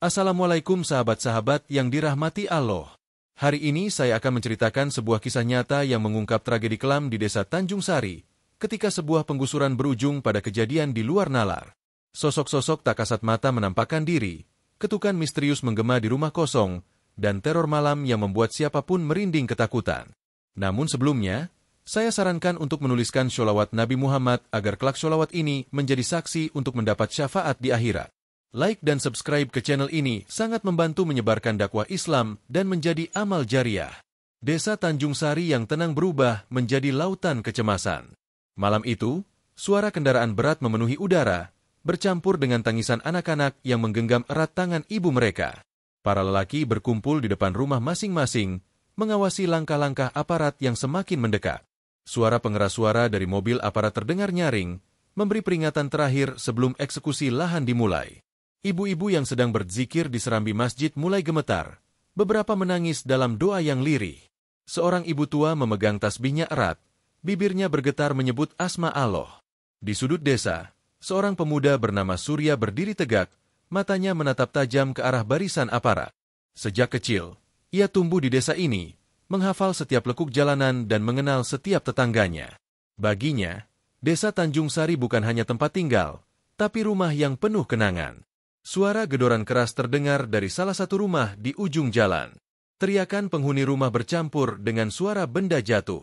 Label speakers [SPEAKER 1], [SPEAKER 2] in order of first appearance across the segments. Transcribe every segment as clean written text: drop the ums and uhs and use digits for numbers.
[SPEAKER 1] Assalamualaikum sahabat-sahabat yang dirahmati Allah. Hari ini saya akan menceritakan sebuah kisah nyata yang mengungkap tragedi kelam di desa Tanjung Sari, ketika sebuah penggusuran berujung pada kejadian di luar nalar. Sosok-sosok tak kasat mata menampakkan diri, ketukan misterius menggema di rumah kosong, dan teror malam yang membuat siapapun merinding ketakutan. Namun sebelumnya, saya sarankan untuk menuliskan sholawat Nabi Muhammad agar kelak sholawat ini menjadi saksi untuk mendapat syafaat di akhirat. Like dan subscribe ke channel ini sangat membantu menyebarkan dakwah Islam dan menjadi amal jariah. Desa Tanjung Sari yang tenang berubah menjadi lautan kecemasan. Malam itu, suara kendaraan berat memenuhi udara, bercampur dengan tangisan anak-anak yang menggenggam erat tangan ibu mereka. Para lelaki berkumpul di depan rumah masing-masing, mengawasi langkah-langkah aparat yang semakin mendekat. Suara pengeras suara dari mobil aparat terdengar nyaring, memberi peringatan terakhir sebelum eksekusi lahan dimulai. Ibu-ibu yang sedang berzikir di serambi masjid mulai gemetar, beberapa menangis dalam doa yang lirih. Seorang ibu tua memegang tasbihnya erat, bibirnya bergetar menyebut asma Allah. Di sudut desa, seorang pemuda bernama Surya berdiri tegak, matanya menatap tajam ke arah barisan aparat. Sejak kecil, ia tumbuh di desa ini, menghafal setiap lekuk jalanan dan mengenal setiap tetangganya. Baginya, desa Tanjung Sari bukan hanya tempat tinggal, tapi rumah yang penuh kenangan. Suara gedoran keras terdengar dari salah satu rumah di ujung jalan. Teriakan penghuni rumah bercampur dengan suara benda jatuh.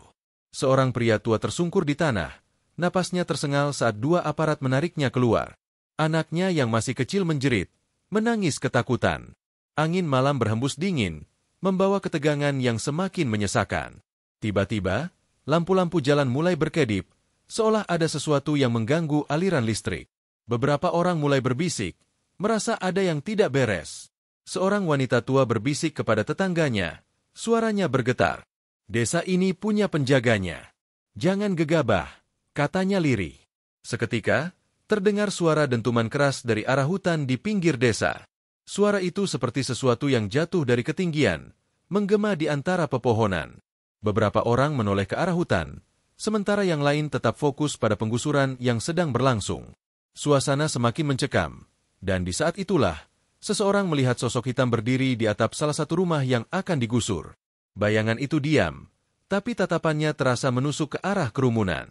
[SPEAKER 1] Seorang pria tua tersungkur di tanah. Napasnya tersengal saat dua aparat menariknya keluar. Anaknya yang masih kecil menjerit, menangis ketakutan. Angin malam berhembus dingin, membawa ketegangan yang semakin menyesakan. Tiba-tiba, lampu-lampu jalan mulai berkedip, seolah ada sesuatu yang mengganggu aliran listrik. Beberapa orang mulai berbisik, merasa ada yang tidak beres. Seorang wanita tua berbisik kepada tetangganya, suaranya bergetar. Desa ini punya penjaganya. Jangan gegabah, katanya lirih. Seketika, terdengar suara dentuman keras dari arah hutan di pinggir desa. Suara itu seperti sesuatu yang jatuh dari ketinggian, menggema di antara pepohonan. Beberapa orang menoleh ke arah hutan, sementara yang lain tetap fokus pada penggusuran yang sedang berlangsung. Suasana semakin mencekam. Dan di saat itulah, seseorang melihat sosok hitam berdiri di atap salah satu rumah yang akan digusur. Bayangan itu diam, tapi tatapannya terasa menusuk ke arah kerumunan.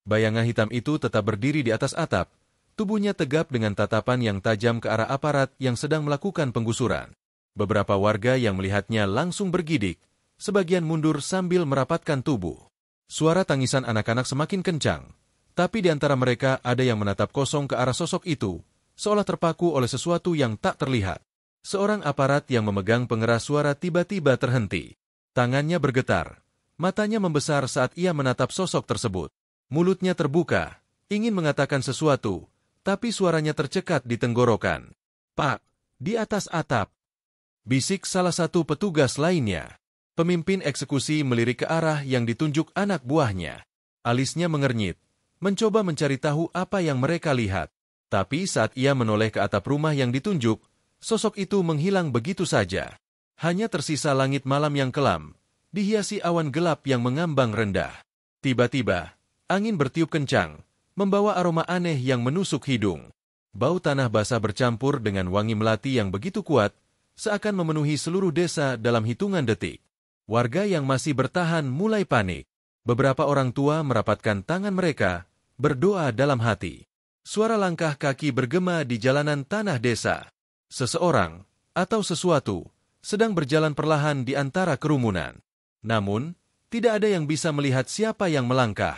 [SPEAKER 1] Bayangan hitam itu tetap berdiri di atas atap, tubuhnya tegap dengan tatapan yang tajam ke arah aparat yang sedang melakukan penggusuran. Beberapa warga yang melihatnya langsung bergidik, sebagian mundur sambil merapatkan tubuh. Suara tangisan anak-anak semakin kencang, tapi di antara mereka ada yang menatap kosong ke arah sosok itu, seolah terpaku oleh sesuatu yang tak terlihat. Seorang aparat yang memegang pengeras suara tiba-tiba terhenti. Tangannya bergetar, matanya membesar saat ia menatap sosok tersebut. Mulutnya terbuka, ingin mengatakan sesuatu, tapi suaranya tercekat di tenggorokan. "Pak, di atas atap," bisik salah satu petugas lainnya. Pemimpin eksekusi melirik ke arah yang ditunjuk anak buahnya. Alisnya mengernyit, mencoba mencari tahu apa yang mereka lihat. Tapi saat ia menoleh ke atap rumah yang ditunjuk, sosok itu menghilang begitu saja. Hanya tersisa langit malam yang kelam, dihiasi awan gelap yang mengambang rendah. Tiba-tiba, angin bertiup kencang, membawa aroma aneh yang menusuk hidung. Bau tanah basah bercampur dengan wangi melati yang begitu kuat, seakan memenuhi seluruh desa dalam hitungan detik. Warga yang masih bertahan mulai panik. Beberapa orang tua merapatkan tangan mereka, berdoa dalam hati. Suara langkah kaki bergema di jalanan tanah desa. Seseorang, atau sesuatu, sedang berjalan perlahan di antara kerumunan. Namun, tidak ada yang bisa melihat siapa yang melangkah.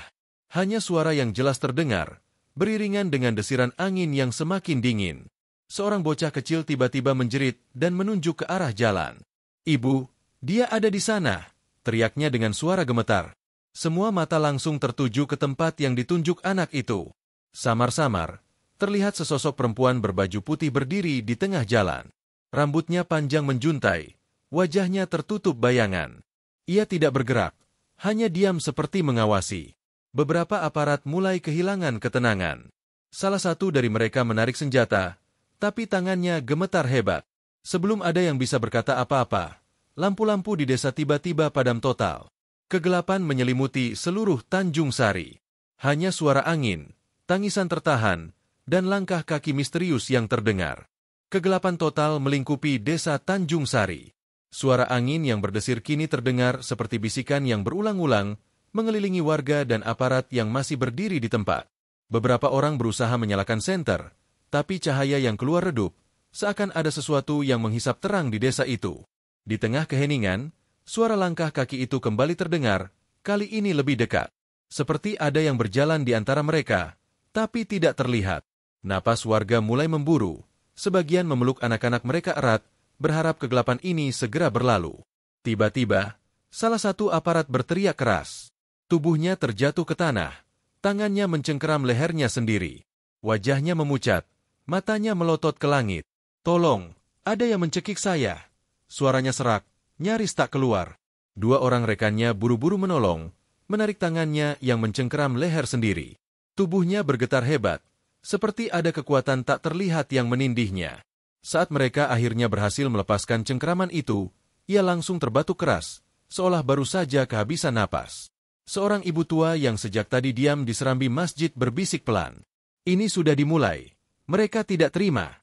[SPEAKER 1] Hanya suara yang jelas terdengar, beriringan dengan desiran angin yang semakin dingin. Seorang bocah kecil tiba-tiba menjerit dan menunjuk ke arah jalan. "Ibu, dia ada di sana!" teriaknya dengan suara gemetar. Semua mata langsung tertuju ke tempat yang ditunjuk anak itu. Samar-samar, terlihat sesosok perempuan berbaju putih berdiri di tengah jalan. Rambutnya panjang menjuntai, wajahnya tertutup bayangan. Ia tidak bergerak, hanya diam seperti mengawasi. Beberapa aparat mulai kehilangan ketenangan. Salah satu dari mereka menarik senjata, tapi tangannya gemetar hebat. Sebelum ada yang bisa berkata apa-apa, lampu-lampu di desa tiba-tiba padam total. Kegelapan menyelimuti seluruh Tanjung Sari. Hanya suara angin, tangisan tertahan, dan langkah kaki misterius yang terdengar. Kegelapan total melingkupi desa Tanjung Sari. Suara angin yang berdesir kini terdengar seperti bisikan yang berulang-ulang, mengelilingi warga dan aparat yang masih berdiri di tempat. Beberapa orang berusaha menyalakan senter, tapi cahaya yang keluar redup, seakan ada sesuatu yang menghisap terang di desa itu. Di tengah keheningan, suara langkah kaki itu kembali terdengar, kali ini lebih dekat. Seperti ada yang berjalan di antara mereka, tapi tidak terlihat. Napas warga mulai memburu, sebagian memeluk anak-anak mereka erat, berharap kegelapan ini segera berlalu. Tiba-tiba, salah satu aparat berteriak keras. Tubuhnya terjatuh ke tanah, tangannya mencengkeram lehernya sendiri. Wajahnya memucat, matanya melotot ke langit. "Tolong, ada yang mencekik saya." Suaranya serak, nyaris tak keluar. Dua orang rekannya buru-buru menolong, menarik tangannya yang mencengkeram leher sendiri. Tubuhnya bergetar hebat, seperti ada kekuatan tak terlihat yang menindihnya. Saat mereka akhirnya berhasil melepaskan cengkeraman itu, ia langsung terbatuk keras, seolah baru saja kehabisan napas. Seorang ibu tua yang sejak tadi diam di serambi masjid berbisik pelan. "Ini sudah dimulai." Mereka tidak terima.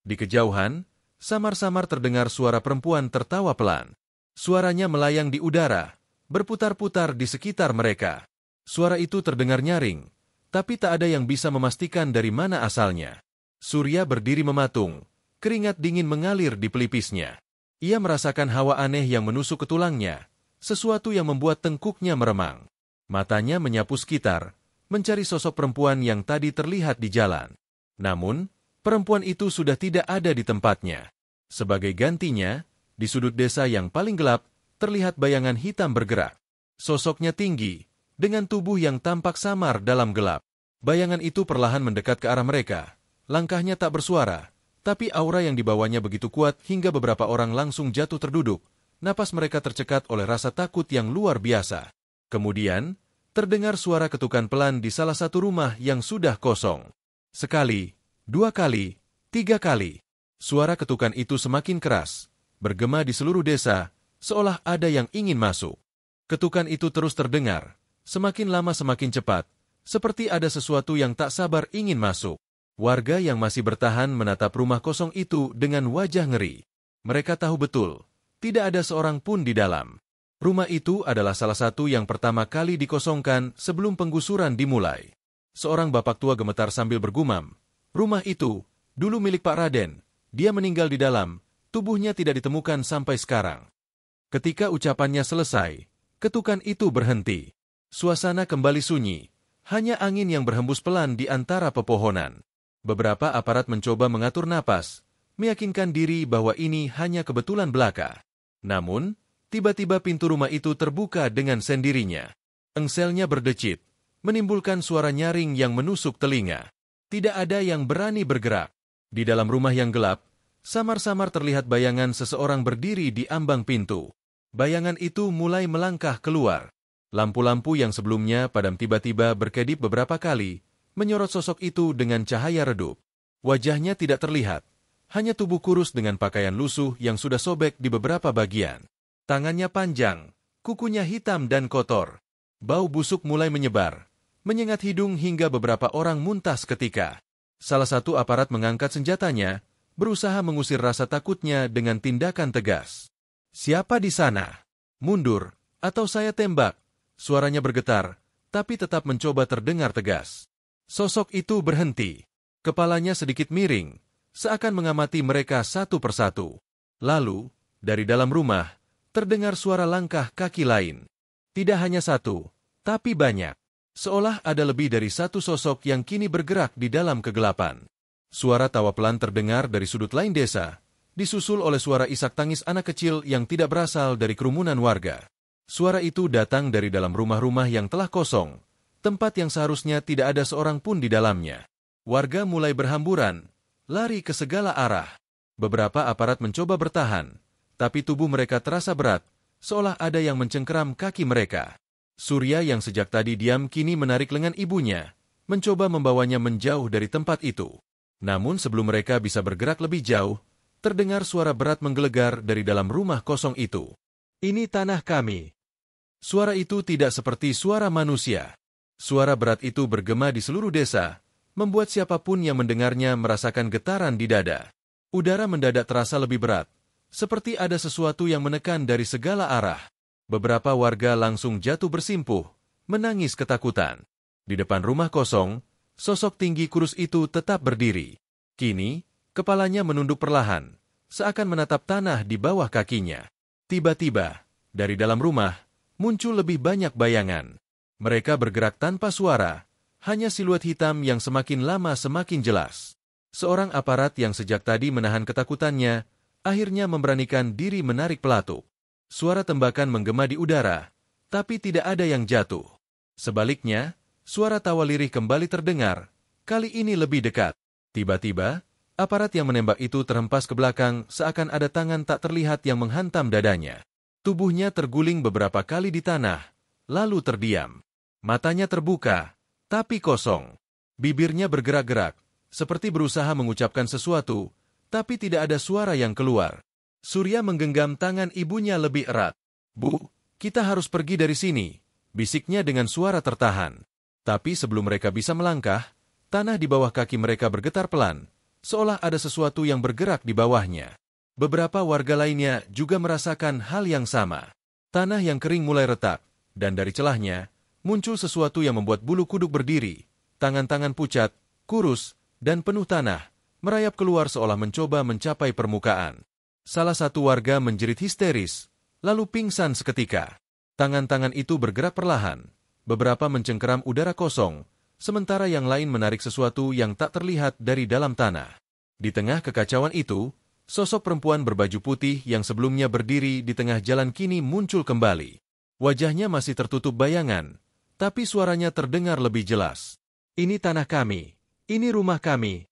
[SPEAKER 1] Di kejauhan, samar-samar terdengar suara perempuan tertawa pelan. Suaranya melayang di udara, berputar-putar di sekitar mereka. Suara itu terdengar nyaring, tapi tak ada yang bisa memastikan dari mana asalnya. Surya berdiri mematung, keringat dingin mengalir di pelipisnya. Ia merasakan hawa aneh yang menusuk ke tulangnya, sesuatu yang membuat tengkuknya meremang. Matanya menyapu sekitar, mencari sosok perempuan yang tadi terlihat di jalan. Namun, perempuan itu sudah tidak ada di tempatnya. Sebagai gantinya, di sudut desa yang paling gelap, terlihat bayangan hitam bergerak. Sosoknya tinggi, dengan tubuh yang tampak samar dalam gelap. Bayangan itu perlahan mendekat ke arah mereka. Langkahnya tak bersuara, tapi aura yang dibawanya begitu kuat hingga beberapa orang langsung jatuh terduduk. Napas mereka tercekat oleh rasa takut yang luar biasa. Kemudian, terdengar suara ketukan pelan di salah satu rumah yang sudah kosong. Sekali, dua kali, tiga kali. Suara ketukan itu semakin keras, bergema di seluruh desa, seolah ada yang ingin masuk. Ketukan itu terus terdengar, semakin lama semakin cepat, seperti ada sesuatu yang tak sabar ingin masuk. Warga yang masih bertahan menatap rumah kosong itu dengan wajah ngeri. Mereka tahu betul, tidak ada seorang pun di dalam. Rumah itu adalah salah satu yang pertama kali dikosongkan sebelum penggusuran dimulai. Seorang bapak tua gemetar sambil bergumam, "Rumah itu, dulu milik Pak Raden. Dia meninggal di dalam, tubuhnya tidak ditemukan sampai sekarang." Ketika ucapannya selesai, ketukan itu berhenti. Suasana kembali sunyi, hanya angin yang berhembus pelan di antara pepohonan. Beberapa aparat mencoba mengatur napas, meyakinkan diri bahwa ini hanya kebetulan belaka. Namun, tiba-tiba pintu rumah itu terbuka dengan sendirinya. Engselnya berdecit, menimbulkan suara nyaring yang menusuk telinga. Tidak ada yang berani bergerak. Di dalam rumah yang gelap, samar-samar terlihat bayangan seseorang berdiri di ambang pintu. Bayangan itu mulai melangkah keluar. Lampu-lampu yang sebelumnya padam tiba-tiba berkedip beberapa kali, menyorot sosok itu dengan cahaya redup. Wajahnya tidak terlihat, hanya tubuh kurus dengan pakaian lusuh yang sudah sobek di beberapa bagian. Tangannya panjang, kukunya hitam dan kotor. Bau busuk mulai menyebar, menyengat hidung hingga beberapa orang muntah seketika. Salah satu aparat mengangkat senjatanya, berusaha mengusir rasa takutnya dengan tindakan tegas. "Siapa di sana? Mundur, atau saya tembak." Suaranya bergetar, tapi tetap mencoba terdengar tegas. Sosok itu berhenti. Kepalanya sedikit miring, seakan mengamati mereka satu persatu. Lalu, dari dalam rumah, terdengar suara langkah kaki lain. Tidak hanya satu, tapi banyak. Seolah ada lebih dari satu sosok yang kini bergerak di dalam kegelapan. Suara tawa pelan terdengar dari sudut lain desa, disusul oleh suara isak tangis anak kecil yang tidak berasal dari kerumunan warga. Suara itu datang dari dalam rumah-rumah yang telah kosong, tempat yang seharusnya tidak ada seorang pun di dalamnya. Warga mulai berhamburan, lari ke segala arah. Beberapa aparat mencoba bertahan, tapi tubuh mereka terasa berat, seolah ada yang mencengkeram kaki mereka. Surya yang sejak tadi diam kini menarik lengan ibunya, mencoba membawanya menjauh dari tempat itu. Namun sebelum mereka bisa bergerak lebih jauh, terdengar suara berat menggelegar dari dalam rumah kosong itu. "Ini tanah kami." Suara itu tidak seperti suara manusia. Suara berat itu bergema di seluruh desa, membuat siapapun yang mendengarnya merasakan getaran di dada. Udara mendadak terasa lebih berat, seperti ada sesuatu yang menekan dari segala arah. Beberapa warga langsung jatuh bersimpuh, menangis ketakutan. Di depan rumah kosong, sosok tinggi kurus itu tetap berdiri. Kini, kepalanya menunduk perlahan, seakan menatap tanah di bawah kakinya. Tiba-tiba, dari dalam rumah, muncul lebih banyak bayangan. Mereka bergerak tanpa suara, hanya siluet hitam yang semakin lama semakin jelas. Seorang aparat yang sejak tadi menahan ketakutannya, akhirnya memberanikan diri menarik pelatuk. Suara tembakan menggema di udara, tapi tidak ada yang jatuh. Sebaliknya, suara tawa lirih kembali terdengar, kali ini lebih dekat. Tiba-tiba, aparat yang menembak itu terhempas ke belakang seakan ada tangan tak terlihat yang menghantam dadanya. Tubuhnya terguling beberapa kali di tanah, lalu terdiam. Matanya terbuka, tapi kosong. Bibirnya bergerak-gerak, seperti berusaha mengucapkan sesuatu, tapi tidak ada suara yang keluar. Surya menggenggam tangan ibunya lebih erat. "Bu, kita harus pergi dari sini," bisiknya dengan suara tertahan. Tapi sebelum mereka bisa melangkah, tanah di bawah kaki mereka bergetar pelan, seolah ada sesuatu yang bergerak di bawahnya. Beberapa warga lainnya juga merasakan hal yang sama. Tanah yang kering mulai retak, dan dari celahnya, muncul sesuatu yang membuat bulu kuduk berdiri. Tangan-tangan pucat, kurus, dan penuh tanah, merayap keluar seolah mencoba mencapai permukaan. Salah satu warga menjerit histeris, lalu pingsan seketika. Tangan-tangan itu bergerak perlahan, beberapa mencengkeram udara kosong, sementara yang lain menarik sesuatu yang tak terlihat dari dalam tanah. Di tengah kekacauan itu, sosok perempuan berbaju putih yang sebelumnya berdiri di tengah jalan kini muncul kembali. Wajahnya masih tertutup bayangan, tapi suaranya terdengar lebih jelas. "Ini tanah kami, ini rumah kami."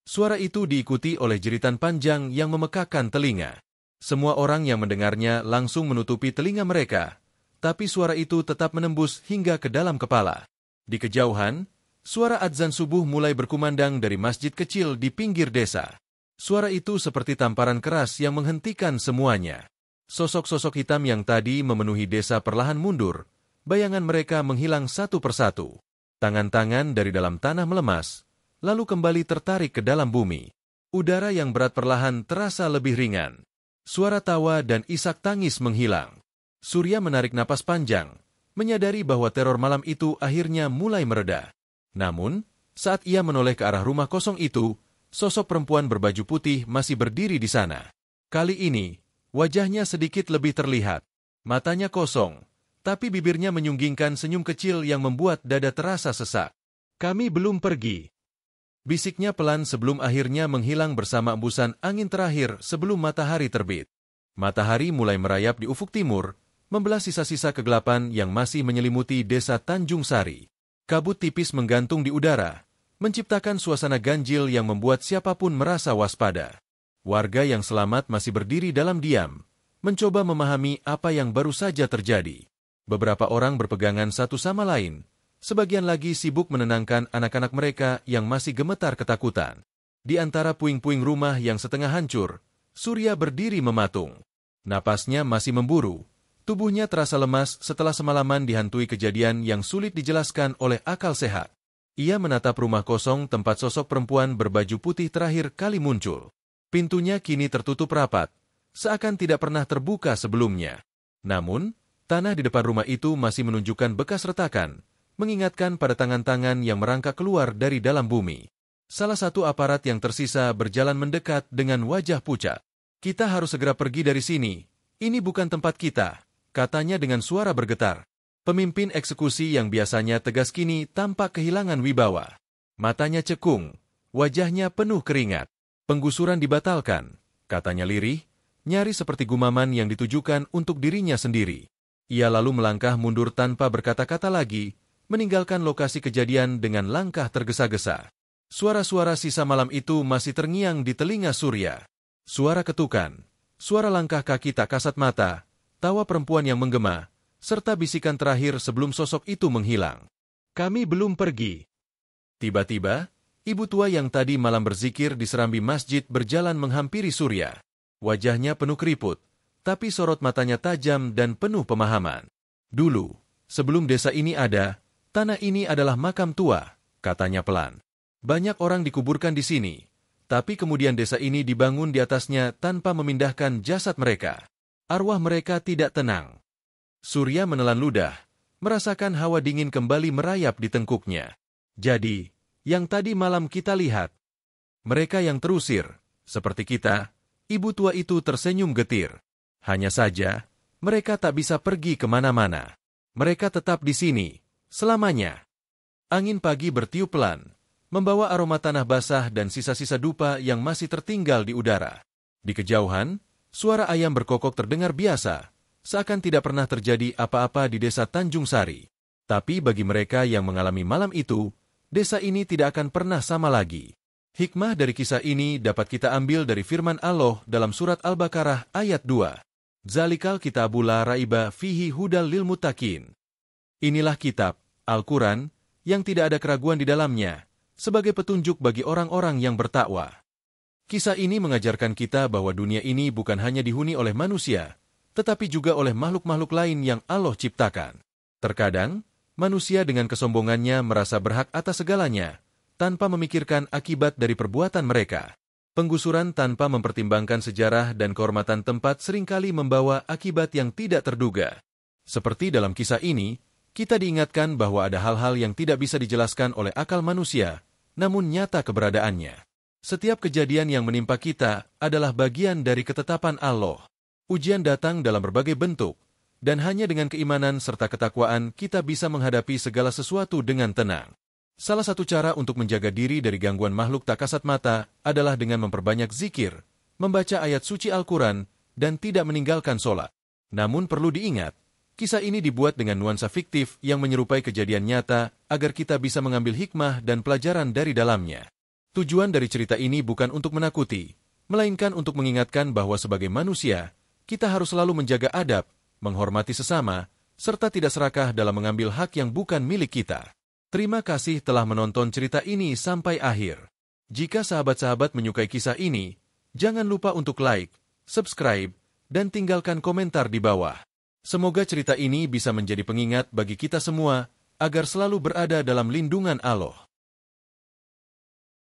[SPEAKER 1] Suara itu diikuti oleh jeritan panjang yang memekakkan telinga. Semua orang yang mendengarnya langsung menutupi telinga mereka, tapi suara itu tetap menembus hingga ke dalam kepala. Di kejauhan, suara adzan subuh mulai berkumandang dari masjid kecil di pinggir desa. Suara itu seperti tamparan keras yang menghentikan semuanya. Sosok-sosok hitam yang tadi memenuhi desa perlahan mundur, bayangan mereka menghilang satu persatu. Tangan-tangan dari dalam tanah melemas, lalu kembali tertarik ke dalam bumi. Udara yang berat perlahan terasa lebih ringan. Suara tawa dan isak tangis menghilang. Surya menarik napas panjang, menyadari bahwa teror malam itu akhirnya mulai mereda. Namun, saat ia menoleh ke arah rumah kosong itu, sosok perempuan berbaju putih masih berdiri di sana. Kali ini, wajahnya sedikit lebih terlihat. Matanya kosong, tapi bibirnya menyunggingkan senyum kecil yang membuat dada terasa sesak. "Kami belum pergi," bisiknya pelan sebelum akhirnya menghilang bersama embusan angin terakhir sebelum matahari terbit. Matahari mulai merayap di ufuk timur, membelah sisa-sisa kegelapan yang masih menyelimuti desa Tanjung Sari. Kabut tipis menggantung di udara, menciptakan suasana ganjil yang membuat siapapun merasa waspada. Warga yang selamat masih berdiri dalam diam, mencoba memahami apa yang baru saja terjadi. Beberapa orang berpegangan satu sama lain, sebagian lagi sibuk menenangkan anak-anak mereka yang masih gemetar ketakutan. Di antara puing-puing rumah yang setengah hancur, Surya berdiri mematung. Napasnya masih memburu, tubuhnya terasa lemas setelah semalaman dihantui kejadian yang sulit dijelaskan oleh akal sehat. Ia menatap rumah kosong tempat sosok perempuan berbaju putih terakhir kali muncul. Pintunya kini tertutup rapat, seakan tidak pernah terbuka sebelumnya. Namun, tanah di depan rumah itu masih menunjukkan bekas retakan, mengingatkan pada tangan-tangan yang merangkak keluar dari dalam bumi. Salah satu aparat yang tersisa berjalan mendekat dengan wajah pucat. "Kita harus segera pergi dari sini. Ini bukan tempat kita," katanya dengan suara bergetar. Pemimpin eksekusi yang biasanya tegas kini tampak kehilangan wibawa. Matanya cekung, wajahnya penuh keringat. "Penggusuran dibatalkan," katanya lirih, nyaris seperti gumaman yang ditujukan untuk dirinya sendiri. Ia lalu melangkah mundur tanpa berkata-kata lagi, meninggalkan lokasi kejadian dengan langkah tergesa-gesa. Suara-suara sisa malam itu masih terngiang di telinga Surya. Suara ketukan, suara langkah kaki tak kasat mata, tawa perempuan yang menggema, serta bisikan terakhir sebelum sosok itu menghilang. "Kami belum pergi." Tiba-tiba, ibu tua yang tadi malam berzikir di serambi masjid berjalan menghampiri Surya. Wajahnya penuh keriput, tapi sorot matanya tajam dan penuh pemahaman. "Dulu, sebelum desa ini ada, tanah ini adalah makam tua," katanya pelan. "Banyak orang dikuburkan di sini, Tapi kemudian desa ini dibangun di atasnya tanpa memindahkan jasad mereka. Arwah mereka tidak tenang. Surya menelan ludah, merasakan hawa dingin kembali merayap di tengkuknya. Jadi, yang tadi malam kita lihat, mereka yang terusir, seperti kita, ibu tua itu tersenyum getir. Hanya saja, mereka tak bisa pergi kemana-mana. Mereka tetap di sini, selamanya. Angin pagi bertiup pelan, membawa aroma tanah basah dan sisa-sisa dupa yang masih tertinggal di udara. Di kejauhan, suara ayam berkokok terdengar biasa, seakan tidak pernah terjadi apa-apa di desa Tanjung Sari. Tapi bagi mereka yang mengalami malam itu, desa ini tidak akan pernah sama lagi. Hikmah dari kisah ini dapat kita ambil dari firman Allah dalam surat Al-Baqarah ayat 2. Zalikal kitabul la raiba fihi hudal lil muttaqin. Inilah kitab, Al-Quran, yang tidak ada keraguan di dalamnya, sebagai petunjuk bagi orang-orang yang bertakwa. Kisah ini mengajarkan kita bahwa dunia ini bukan hanya dihuni oleh manusia, tetapi juga oleh makhluk-makhluk lain yang Allah ciptakan. Terkadang, manusia dengan kesombongannya merasa berhak atas segalanya, tanpa memikirkan akibat dari perbuatan mereka. Penggusuran tanpa mempertimbangkan sejarah dan kehormatan tempat seringkali membawa akibat yang tidak terduga. Seperti dalam kisah ini, kita diingatkan bahwa ada hal-hal yang tidak bisa dijelaskan oleh akal manusia, namun nyata keberadaannya. Setiap kejadian yang menimpa kita adalah bagian dari ketetapan Allah. Ujian datang dalam berbagai bentuk, dan hanya dengan keimanan serta ketakwaan kita bisa menghadapi segala sesuatu dengan tenang. Salah satu cara untuk menjaga diri dari gangguan makhluk tak kasat mata adalah dengan memperbanyak zikir, membaca ayat suci Al-Quran, dan tidak meninggalkan sholat. Namun perlu diingat, kisah ini dibuat dengan nuansa fiktif yang menyerupai kejadian nyata agar kita bisa mengambil hikmah dan pelajaran dari dalamnya. Tujuan dari cerita ini bukan untuk menakuti, melainkan untuk mengingatkan bahwa sebagai manusia, kita harus selalu menjaga adab, menghormati sesama, serta tidak serakah dalam mengambil hak yang bukan milik kita. Terima kasih telah menonton cerita ini sampai akhir. Jika sahabat-sahabat menyukai kisah ini, jangan lupa untuk like, subscribe, dan tinggalkan komentar di bawah. Semoga cerita ini bisa menjadi pengingat bagi kita semua, agar selalu berada dalam lindungan Allah.